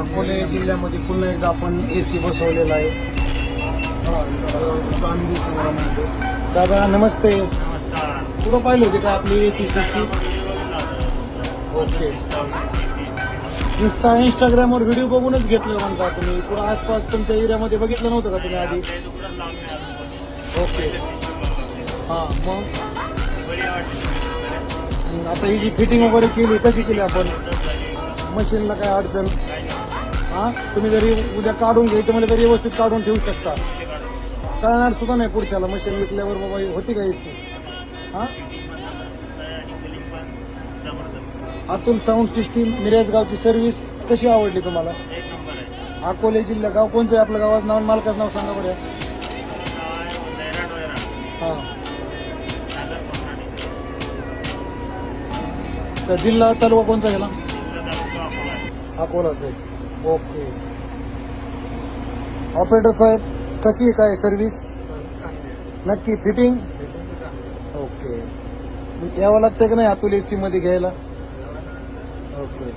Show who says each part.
Speaker 1: अकोले जिल्ह्यामध्ये पुन्हा एकदा आपण AC बसवलेला आहे. गांधी संग्राममध्ये. दादा नमस्ते.
Speaker 2: नमस्कार.
Speaker 1: कुठं पाहिलं होते का आपली AC सिस्टीम? ओके. इंस्टाग्रामवर व्हिडिओ बघूनच घेतलं म्हणता तुम्ही. पुढं आसपास तुमच्या एरियामध्ये बघितलं नव्हतं का तुम्ही आधी? ओके. हां मग आता ही जी फिटिंग वगैरे केली कशी केली आपण? मशीनला काय अडचण? हां तुम्ही जरी उद्या काढून घ्यायचं म्हणजे तरी व्यवस्थित काढून ठेवू शकता. कळणार सुद्धा नाही पुढच्याला मशीन विकल्यावर बाबा होती का AC? हां अतुल साऊंड सिस्टीम मिरजगावची सर्व्हिस कशी आवडली तुम्हाला? अकोले जिल्हा गाव कोणतं आहे आपलं? गावाचं नाव मालकाचं नाव सांगा बरं. हां तर जिल्हा तालुका कोणता गेला? अकोलाच आहे. ओके. ऑपरेटर साहेब कशी काय सर्व्हिस? नक्की फिटिंग? ओके. यावं लागतं की नाही अतुल AC मध्ये घ्यायला? ओके.